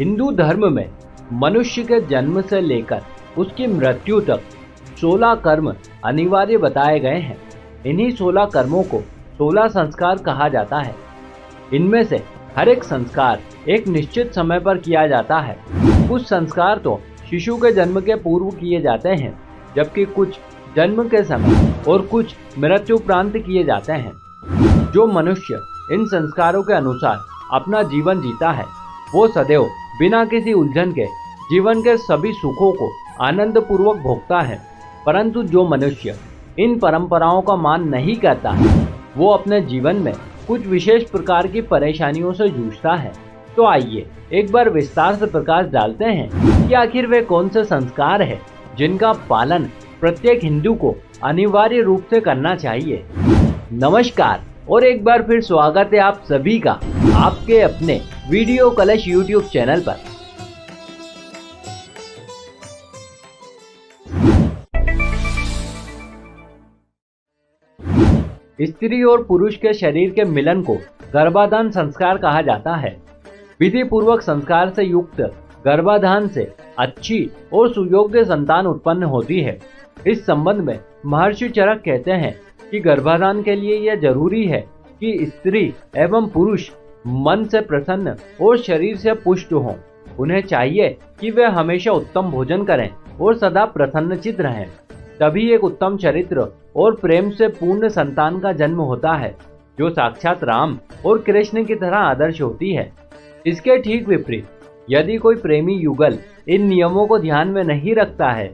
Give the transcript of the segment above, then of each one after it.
हिंदू धर्म में मनुष्य के जन्म से लेकर उसकी मृत्यु तक 16 कर्म अनिवार्य बताए गए हैं। इन्हीं 16 कर्मों को 16 संस्कार कहा जाता है। इनमें से हर एक संस्कार एक निश्चित समय पर किया जाता है। कुछ संस्कार तो शिशु के जन्म के पूर्व किए जाते हैं, जबकि कुछ जन्म के समय और कुछ मृत्यु उपरांत किए जाते हैं। जो मनुष्य इन संस्कारों के अनुसार अपना जीवन जीता है, वो सदैव बिना किसी उलझन के जीवन के सभी सुखों को आनंद पूर्वक भोगता है। परंतु जो मनुष्य इन परंपराओं का मान नहीं करता है, वो अपने जीवन में कुछ विशेष प्रकार की परेशानियों से जूझता है। तो आइए एक बार विस्तार से प्रकाश डालते हैं कि आखिर वे कौन से संस्कार है जिनका पालन प्रत्येक हिंदू को अनिवार्य रूप से करना चाहिए। नमस्कार और एक बार फिर स्वागत है आप सभी का आपके अपने वीडियो कलश यूट्यूब चैनल पर। स्त्री और पुरुष के शरीर के मिलन को गर्भाधान संस्कार कहा जाता है। विधि पूर्वक संस्कार से युक्त गर्भाधान से अच्छी और सुयोग्य संतान उत्पन्न होती है। इस संबंध में महर्षि चरक कहते हैं कि गर्भाधान के लिए यह जरूरी है कि स्त्री एवं पुरुष मन से प्रसन्न और शरीर से पुष्ट हों। उन्हें चाहिए कि वे हमेशा उत्तम भोजन करें और सदा प्रसन्नचित्त रहें। तभी एक उत्तम चरित्र और प्रेम से पूर्ण संतान का जन्म होता है, जो साक्षात राम और कृष्ण की तरह आदर्श होती है। इसके ठीक विपरीत यदि कोई प्रेमी युगल इन नियमों को ध्यान में नहीं रखता है,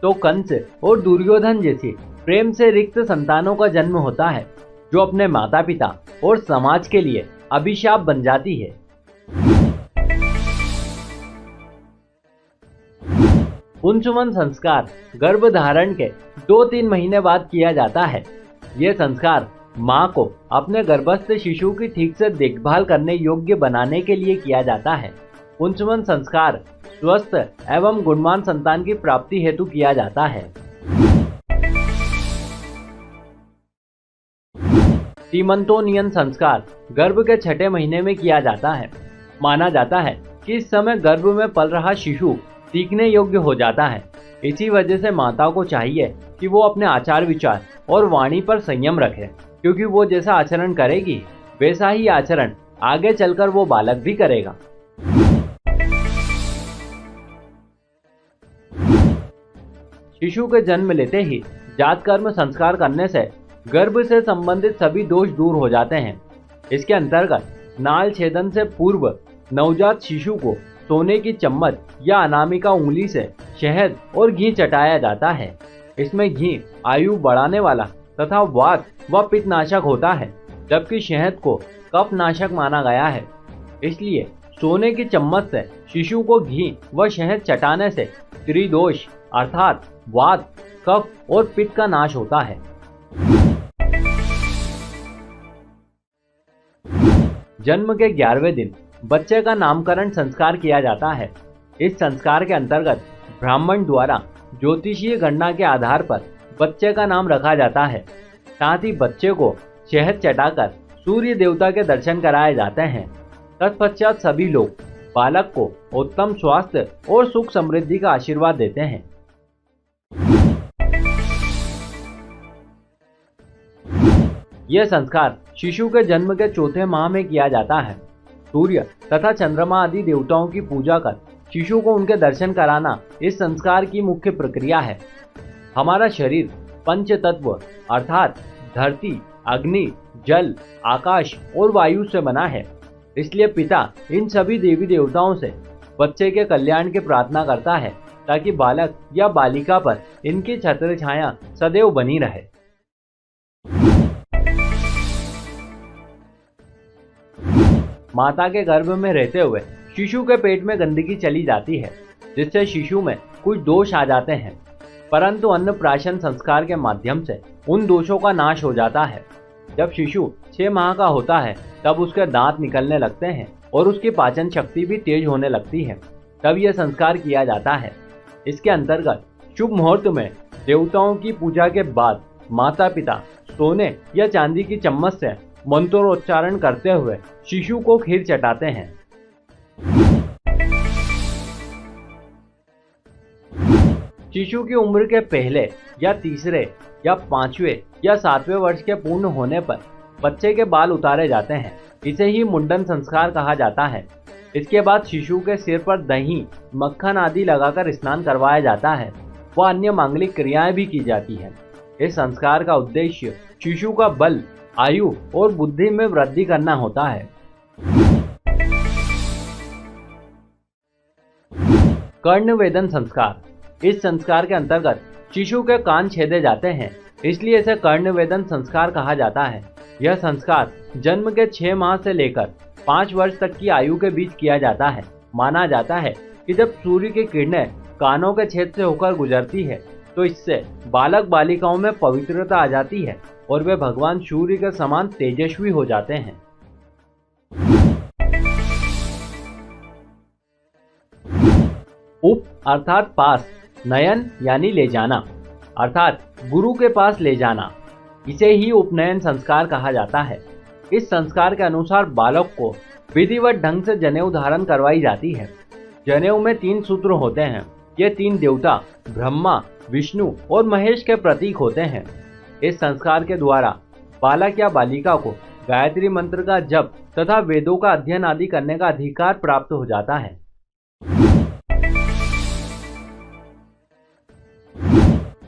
तो कंस और दुर्योधन जैसी प्रेम से रिक्त संतानों का जन्म होता है, जो अपने माता पिता और समाज के लिए अभिशाप बन जाती है। पुंसवन संस्कार गर्भधारण के 2-3 महीने बाद किया जाता है। ये संस्कार माँ को अपने गर्भस्थ शिशु की ठीक से देखभाल करने योग्य बनाने के लिए किया जाता है। पुंसवन संस्कार स्वस्थ एवं गुणवान संतान की प्राप्ति हेतु किया जाता है। सीमंतोनियन संस्कार गर्भ के 6ठे महीने में किया जाता है। माना जाता है कि इस समय गर्भ में पल रहा शिशु सीखने योग्य हो जाता है। इसी वजह से माता को चाहिए कि वो अपने आचार विचार और वाणी पर संयम रखे, क्योंकि वो जैसा आचरण करेगी वैसा ही आचरण आगे चलकर वो बालक भी करेगा। शिशु के जन्म लेते ही जात कर्म संस्कार करने से गर्भ से संबंधित सभी दोष दूर हो जाते हैं। इसके अंतर्गत नाल छेदन से पूर्व नवजात शिशु को सोने की चम्मच या अनामिका उंगली से शहद और घी चटाया जाता है। इसमें घी आयु बढ़ाने वाला तथा वात व पित्तनाशक होता है, जबकि शहद को कफनाशक माना गया है। इसलिए सोने की चम्मच से शिशु को घी व शहद चटाने से त्रिदोष अर्थात वात, कफ और पित्त का नाश होता है। जन्म के 11वें दिन बच्चे का नामकरण संस्कार किया जाता है। इस संस्कार के अंतर्गत ब्राह्मण द्वारा ज्योतिषीय गणना के आधार पर बच्चे का नाम रखा जाता है। साथ ही बच्चे को शहद चटाकर सूर्य देवता के दर्शन कराए जाते हैं। तत्पश्चात सभी लोग बालक को उत्तम स्वास्थ्य और सुख समृद्धि का आशीर्वाद देते हैं। यह संस्कार शिशु के जन्म के 4थे माह में किया जाता है। सूर्य तथा चंद्रमा आदि देवताओं की पूजा कर शिशु को उनके दर्शन कराना इस संस्कार की मुख्य प्रक्रिया है। हमारा शरीर पंच तत्व अर्थात धरती, अग्नि, जल, आकाश और वायु से बना है। इसलिए पिता इन सभी देवी देवताओं से बच्चे के कल्याण की प्रार्थना करता है, ताकि बालक या बालिका पर इनकी छत्र छाया सदैव बनी रहे। माता के गर्भ में रहते हुए शिशु के पेट में गंदगी चली जाती है, जिससे शिशु में कुछ दोष आ जाते हैं। परंतु अन्नप्राशन संस्कार के माध्यम से उन दोषों का नाश हो जाता है। जब शिशु 6 माह का होता है, तब उसके दांत निकलने लगते हैं और उसकी पाचन शक्ति भी तेज होने लगती है। तब यह संस्कार किया जाता है। इसके अंतर्गत शुभ मुहूर्त में देवताओं की पूजा के बाद माता पिता सोने या चांदी की चम्मच से मंत्रोच्चारण करते हुए शिशु को खीर चटाते हैं। शिशु की उम्र के पहले या तीसरे या 5वें या 7वें वर्ष के पूर्ण होने पर बच्चे के बाल उतारे जाते हैं। इसे ही मुंडन संस्कार कहा जाता है। इसके बाद शिशु के सिर पर दही, मक्खन आदि लगाकर स्नान करवाया जाता है व अन्य मांगलिक क्रियाएं भी की जाती है। इस संस्कार का उद्देश्य शिशु का बल, आयु और बुद्धि में वृद्धि करना होता है। कर्णवेधन संस्कार। इस संस्कार के अंतर्गत शिशु के कान छेदे जाते हैं, इसलिए इसे कर्णवेधन संस्कार कहा जाता है। यह संस्कार जन्म के 6 माह से लेकर 5 वर्ष तक की आयु के बीच किया जाता है। माना जाता है कि जब सूर्य की किरणें कानों के छेद से होकर गुजरती है तो इससे बालक बालिकाओं में पवित्रता आ जाती है और वे भगवान सूर्य के समान तेजस्वी हो जाते हैं। उप अर्थात पास, नयन यानी ले जाना अर्थात गुरु के पास ले जाना, इसे ही उपनयन संस्कार कहा जाता है। इस संस्कार के अनुसार बालक को विधिवत ढंग से जनेऊ धारण करवाई जाती है। जनेऊ में 3 सूत्र होते हैं। ये 3 देवता ब्रह्मा, विष्णु और महेश के प्रतीक होते हैं। इस संस्कार के द्वारा बालक या बालिका को गायत्री मंत्र का जप तथा वेदों का अध्ययन आदि करने का अधिकार प्राप्त हो जाता है।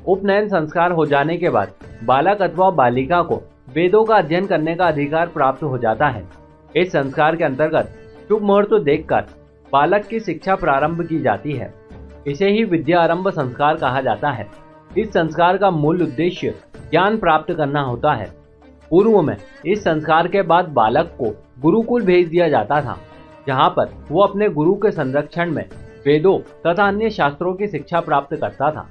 उपनयन संस्कार हो जाने के बाद बालक अथवा बालिका को वेदों का अध्ययन करने का अधिकार प्राप्त हो जाता है। इस संस्कार के अंतर्गत शुभ मुहूर्त देखकर बालक की शिक्षा प्रारंभ की जाती है। इसे ही विद्यारंभ संस्कार कहा जाता है। इस संस्कार का मूल उद्देश्य ज्ञान प्राप्त करना होता है। पूर्व में इस संस्कार के बाद बालक को गुरुकुल भेज दिया जाता था, जहाँ पर वो अपने गुरु के संरक्षण में वेदों तथा अन्य शास्त्रों की शिक्षा प्राप्त करता था।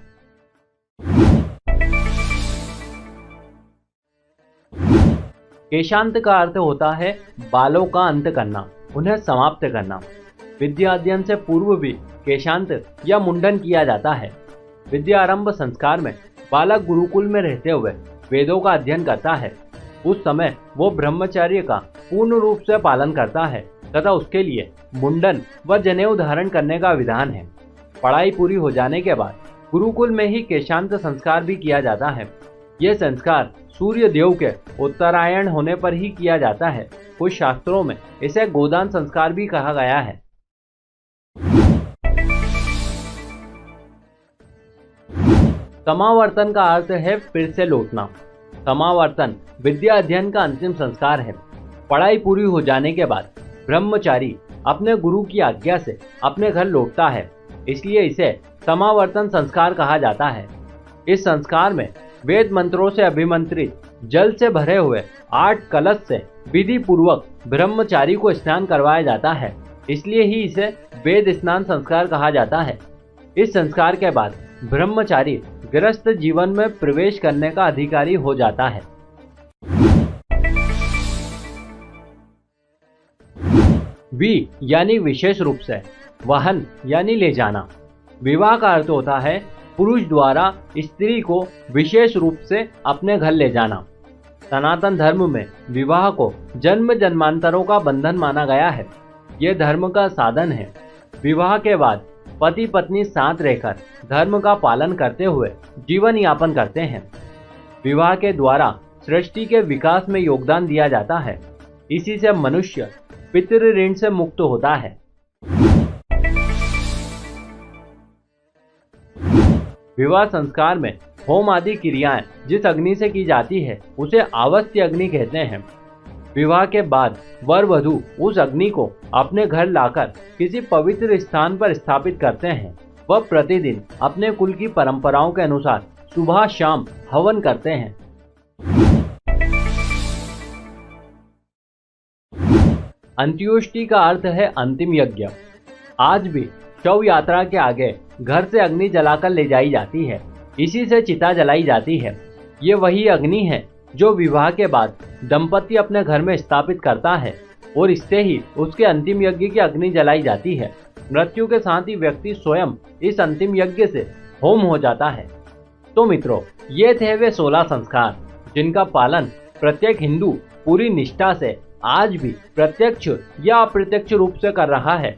केशांत का अर्थ होता है बालों का अंत करना, उन्हें समाप्त करना। विद्या अध्ययन से पूर्व भी केशांत या मुंडन किया जाता है। विद्यारंभ संस्कार में बालक गुरुकुल में रहते हुए वेदों का अध्ययन करता है। उस समय वो ब्रह्मचर्य का पूर्ण रूप से पालन करता है तथा उसके लिए मुंडन व जनेऊ धारण करने का विधान है। पढ़ाई पूरी हो जाने के बाद गुरुकुल में ही केशांत संस्कार भी किया जाता है। यह संस्कार सूर्य देव के उत्तरायण होने पर ही किया जाता है। कुछ शास्त्रों में इसे गोदान संस्कार भी कहा गया है। समावर्तन का अर्थ है फिर से लौटना। समावर्तन विद्या अध्ययन का अंतिम संस्कार है। पढ़ाई पूरी हो जाने के बाद ब्रह्मचारी अपने गुरु की आज्ञा से अपने घर लौटता है, इसलिए इसे समावर्तन संस्कार कहा जाता है। इस संस्कार में वेद मंत्रों से अभिमंत्रित जल से भरे हुए 8 कलश से विधि पूर्वक ब्रह्मचारी को स्नान करवाया जाता है, इसलिए ही इसे वेद स्नान संस्कार कहा जाता है। इस संस्कार के बाद ब्रह्मचारी गृहस्थ जीवन में प्रवेश करने का अधिकारी हो जाता है। वि यानी विशेष रूप से, वाहन यानी ले जाना। विवाह का अर्थ होता है पुरुष द्वारा स्त्री को विशेष रूप से अपने घर ले जाना। सनातन धर्म में विवाह को जन्म जन्मांतरों का बंधन माना गया है। यह धर्म का साधन है। विवाह के बाद पति पत्नी साथ रहकर धर्म का पालन करते हुए जीवन यापन करते हैं। विवाह के द्वारा सृष्टि के विकास में योगदान दिया जाता है। इसी से मनुष्य पितृ ऋण से मुक्त होता है। विवाह संस्कार में होम आदि क्रियाएं जिस अग्नि से की जाती है उसे आवस्थ्य अग्नि कहते हैं। विवाह के बाद वर वधू उस अग्नि को अपने घर लाकर किसी पवित्र स्थान पर स्थापित करते हैं। वह प्रतिदिन अपने कुल की परंपराओं के अनुसार सुबह शाम हवन करते हैं। अंत्योष्टि का अर्थ है अंतिम यज्ञ। आज भी शव यात्रा के आगे घर से अग्नि जलाकर ले जाई जाती है। इसी से चिता जलाई जाती है। ये वही अग्नि है जो विवाह के बाद दंपति अपने घर में स्थापित करता है और इससे ही उसके अंतिम यज्ञ की अग्नि जलाई जाती है। मृत्यु के साथ ही व्यक्ति स्वयं इस अंतिम यज्ञ से होम हो जाता है। तो मित्रों, ये थे वे 16 संस्कार जिनका पालन प्रत्येक हिंदू पूरी निष्ठा से आज भी प्रत्यक्ष या अप्रत्यक्ष रूप से कर रहा है।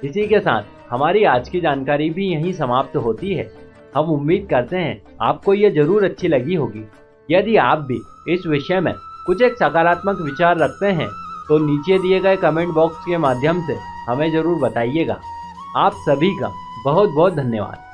इसी के साथ हमारी आज की जानकारी भी यहीं समाप्त होती है। हम उम्मीद करते हैं आपको ये जरूर अच्छी लगी होगी। यदि आप भी इस विषय में कुछ एक सकारात्मक विचार रखते हैं तो नीचे दिए गए कमेंट बॉक्स के माध्यम से हमें जरूर बताइएगा। आप सभी का बहुत बहुत धन्यवाद।